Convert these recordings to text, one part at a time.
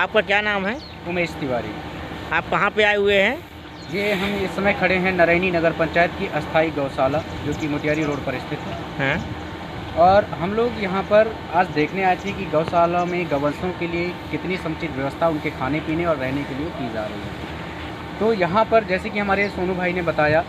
आपका क्या नाम है? उमेश तिवारी। आप कहाँ पे आए हुए हैं? ये हम इस समय खड़े हैं नारायणी नगर पंचायत की अस्थाई गौशाला, जो कि मोतिहारी रोड पर स्थित है। और हम लोग यहाँ पर आज देखने आए थे कि गौशाला में गौवंशों के लिए कितनी समुचित व्यवस्था उनके खाने पीने और रहने के लिए की जा रही है। तो यहाँ पर जैसे कि हमारे सोनू भाई ने बताया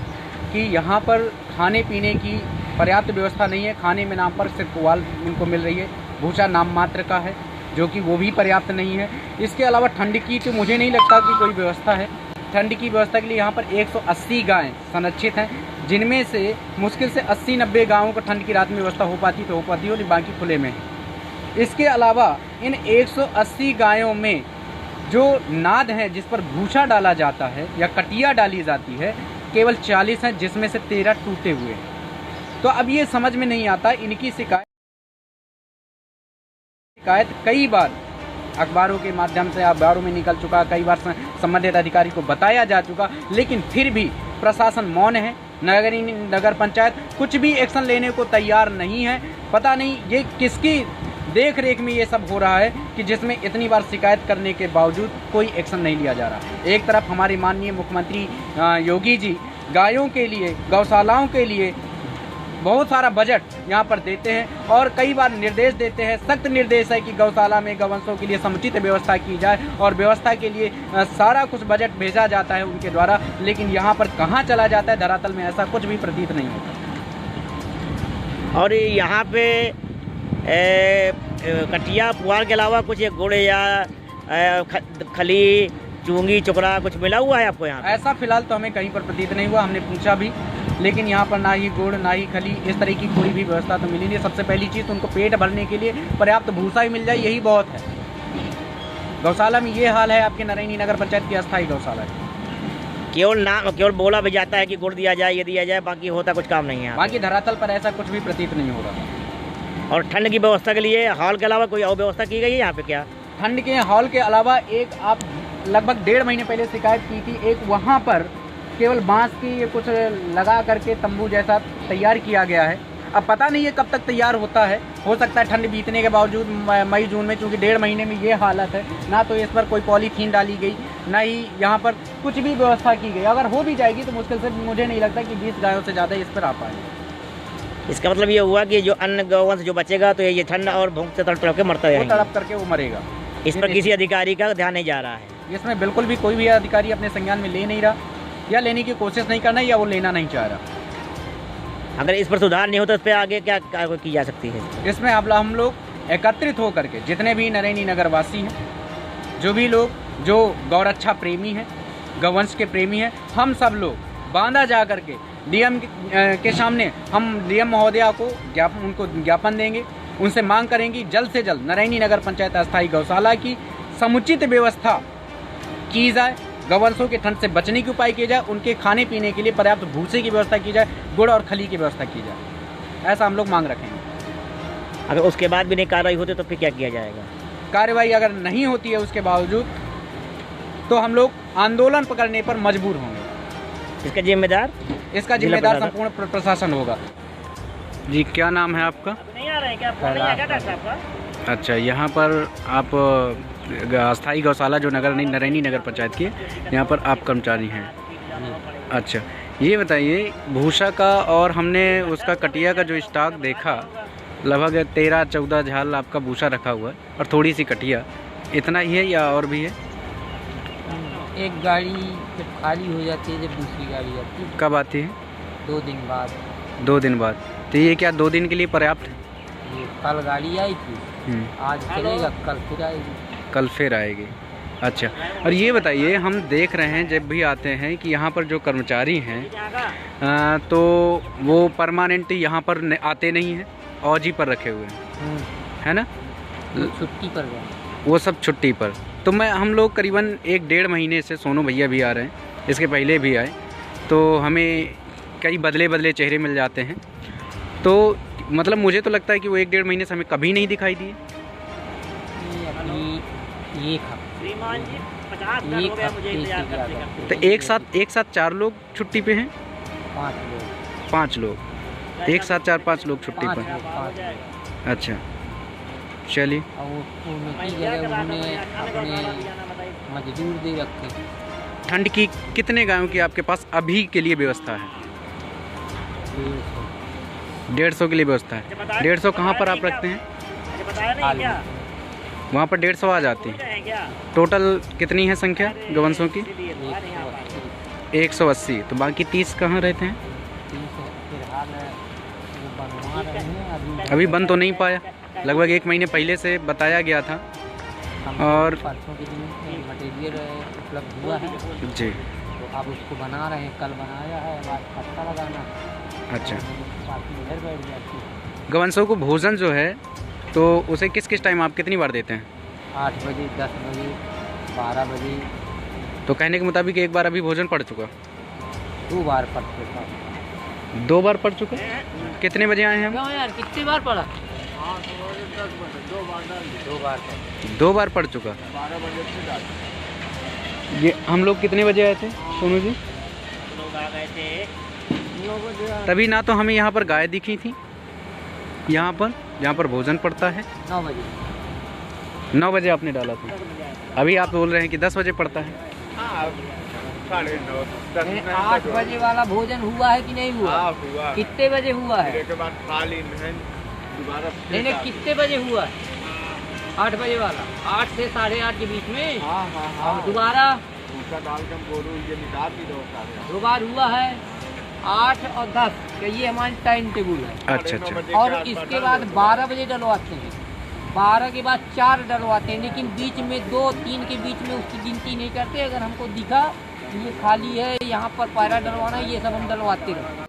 कि यहाँ पर खाने पीने की पर्याप्त व्यवस्था नहीं है। खाने में नाम पर सिर्फ पुआल उनको मिल रही है, भूसा नाम मात्र का है, जो कि वो भी पर्याप्त नहीं है। इसके अलावा ठंड की तो मुझे नहीं लगता कि कोई व्यवस्था है। ठंड की व्यवस्था के लिए यहाँ पर 180 गायें संरक्षित हैं, जिनमें से मुश्किल से 80-90 गायों को ठंड की रात में व्यवस्था हो पाती तो हो पाती हो, बाकी खुले में है। इसके अलावा इन 180 गायों में जो नाद हैं जिस पर भूसा डाला जाता है या कटिया डाली जाती है, केवल 40 हैं, जिसमें से 13 टूटे हुए हैं। तो अब ये समझ में नहीं आता, इनकी शिकायत कई बार अखबारों के माध्यम से अखबारों में निकल चुका, कई बार संबंधित अधिकारी को बताया जा चुका, लेकिन फिर भी प्रशासन मौन है। नगर पंचायत कुछ भी एक्शन लेने को तैयार नहीं है। पता नहीं ये किसकी देख रेख में ये सब हो रहा है कि जिसमें इतनी बार शिकायत करने के बावजूद कोई एक्शन नहीं लिया जा रहा। एक तरफ हमारे माननीय मुख्यमंत्री योगी जी गायों के लिए, गौशालाओं के लिए बहुत सारा बजट यहाँ पर देते हैं और कई बार निर्देश देते हैं, सख्त निर्देश है कि गौशाला में गौवंशों के लिए समुचित व्यवस्था की जाए और व्यवस्था के लिए सारा कुछ बजट भेजा जाता है उनके द्वारा, लेकिन यहाँ पर कहाँ चला जाता है धरातल में ऐसा कुछ भी प्रतीत नहीं होता। और यहाँ पे कटिया पुआल के अलावा कुछ गुड़ या खली चूंगी चुकरा कुछ मिला हुआ है आपको यहाँ? ऐसा फिलहाल तो हमें कहीं पर प्रतीत नहीं हुआ। हमने पूछा भी, लेकिन यहाँ पर ना ही गुड़ ना ही खली इस तरह की कोई भी व्यवस्था तो मिली नहीं। सबसे पहली चीज़ तो उनको पेट भरने के लिए पर्याप्त भूसा ही मिल जाए, यही बहुत है। गौशाला में ये हाल है आपके नारायणी नगर पंचायत की अस्थाई गौशाला है। केवल बोला भी जाता है कि गुड़ दिया जाए, ये दिया जाए, बाकी होता कुछ काम नहीं है। बाकी धरातल पर ऐसा कुछ भी प्रतीत नहीं हो रहा। और ठंड की व्यवस्था के लिए हॉल के अलावा कोई और व्यवस्था की गई है यहाँ पे क्या? ठंड के हॉल के अलावा एक आप लगभग 1.5 महीने पहले शिकायत की थी, एक वहाँ पर केवल बांस की कुछ लगा करके तंबू जैसा तैयार किया गया है। अब पता नहीं है कब तक तैयार होता है, हो सकता है ठंड बीतने के बावजूद मई जून में, चूँकि 1.5 महीने में ये हालत है, ना तो इस पर कोई पॉलीथीन डाली गई, ना ही यहाँ पर कुछ भी व्यवस्था की गई। अगर हो भी जाएगी तो मुश्किल से मुझे नहीं लगता कि 20 गायों से ज़्यादा इस पर आ पाएंगे। इसका मतलब ये हुआ कि जो अन्य गौवंश जो बचेगा तो ये ठंड और भूख से तड़प के मरता है, तड़प करके वो मरेगा। इस पर किसी अधिकारी का ध्यान नहीं जा रहा है। इसमें बिल्कुल भी कोई भी अधिकारी अपने संज्ञान में ले नहीं रहा, या लेने की कोशिश नहीं करना, या वो लेना नहीं चाह रहा। अगर इस पर सुधार नहीं होता तो इस पर आगे क्या की जा सकती है? इसमें अब हम लोग एकत्रित होकर के, जितने भी नारायणी नगर वासी हैं, जो भी लोग जो गौरक्षा प्रेमी हैं, गौवंश के प्रेमी हैं, हम सब लोग बांदा जा करके डीएम के सामने हम डीएम महोदया को उनको ज्ञापन देंगे, उनसे मांग करेंगे जल्द से जल्द नारायणी नगर पंचायत अस्थाई गौशाला की समुचित व्यवस्था की जाए, गौवंशों के ठंड से बचने के उपाय किए जाए, उनके खाने पीने के लिए पर्याप्त भूसे की व्यवस्था की जाए, गुड़ और खली की व्यवस्था की जाए। ऐसा हम लोग मांग रखेंगे। अगर उसके बाद भी नहीं कार्रवाई होती तो फिर क्या किया जाएगा? कार्रवाई अगर नहीं होती है उसके बावजूद तो हम लोग आंदोलन पकड़ने पर मजबूर होंगे। इसका जिम्मेदार संपूर्ण प्रशासन होगा। जी, क्या नाम है आपका? नहीं आ रहा है क्या? आपका? अच्छा, यहाँ पर आप अस्थाई गौशाला जो नारायणी नगर पंचायत की, यहाँ पर आप कर्मचारी हैं। अच्छा, ये बताइए भूसा का और हमने उसका कटिया का जो स्टॉक देखा, लगभग 13-14 झाल आपका भूसा रखा हुआ है और थोड़ी सी कटिया, इतना ही है या और भी है? एक गाड़ी जब खाली हो जाती है, जब दूसरी गाड़ी आती है। कब आती है? 2 दिन बाद। 2 दिन बाद। तो ये क्या 2 दिन के लिए पर्याप्त है? ये कल गाड़ी आई थी, आज चलेगा, कल फिर आएगी। कल फिर आएगी। अच्छा, और ये बताइए, हम देख रहे हैं जब भी आते हैं कि यहाँ पर जो कर्मचारी हैं तो वो परमानेंट यहाँ पर आते नहीं हैं, औजी पर रखे हुए हैं, है ना? छुट्टी पर गए, वो सब छुट्टी पर। तो हम लोग करीबन 1-1.5 महीने से, सोनू भैया भी आ रहे हैं, इसके पहले भी आए, तो हमें कई बदले चेहरे मिल जाते हैं। तो मतलब मुझे तो लगता है कि वो 1-1.5 महीने से हमें कभी नहीं दिखाई दिए। तो एक साथ 4 लोग छुट्टी पे हैं? 5 लोग एक साथ 4-5 लोग छुट्टी पर। अच्छा, चलिए। और वो उनकी जगह उन्होंने अपने मजदूर दे रखे। ठंड की कितने गायों की आपके पास अभी के लिए व्यवस्था है? 150 के लिए व्यवस्था है। 150 कहाँ पर आप रखते हैं? वहाँ पर 150 आ जाती है। टोटल कितनी है संख्या गवंशों की? 180। तो बाकी 30 कहाँ रहते हैं? अभी बन तो नहीं पाया, लगभग 1 महीने पहले से बताया गया था। और परसों के दिन मटेरियल उपलब्ध हुआ है जी, तो अब उसको बना रहे हैं। कल बनाया है, आज पत्ता लगाना। अच्छा। बाकी इधर बैठ जाती है। गवंशों को भोजन जो है तो उसे किस किस टाइम आप कितनी बार देते हैं? 8 बजे, 10 बजे, 12 बजे। तो कहने के मुताबिक एक बार अभी भोजन पड़ चुका? 2 बार पड़ चुका। 2 बार पड़ चुका? कितने बजे आए हैं हम? क्यों यार, कितनी बार पड़ा? 2 बार पड़ चुका। ये हम लोग कितने बजे आए थे सोनू जी? लोग आ गए थे तभी ना तो हमें यहाँ पर गाय दिखी थी, यहाँ पर जहाँ पर भोजन पड़ता है। 9 बजे। 9 बजे आपने डाला था, अभी आप बोल रहे हैं कि 10 बजे पड़ता है। 8 बजे वाला भोजन हुआ है कि नहीं हुआ? हुआ। कितने बजे हुआ है? के बाद खाली दोबारा नहीं, कितने बजे हुआ है? 8 बजे वाला 8 से 8:30 के बीच में। और दोबारा उसका डाल के हम गोरू ये निकाल दी 2 बार हुआ है, 8 और 10 का ये हमारी टाइम टेबल है। अच्छा अच्छा। और इसके बाद 12 बजे डलवाते हैं, 12 के बाद 4 डलवाते हैं, लेकिन बीच में 2, 3 के बीच में उसकी गिनती नहीं करते। अगर हमको दिखा ये खाली है, यहाँ पर पैरा डलवाना है, ये सब हम डलवाते हैं।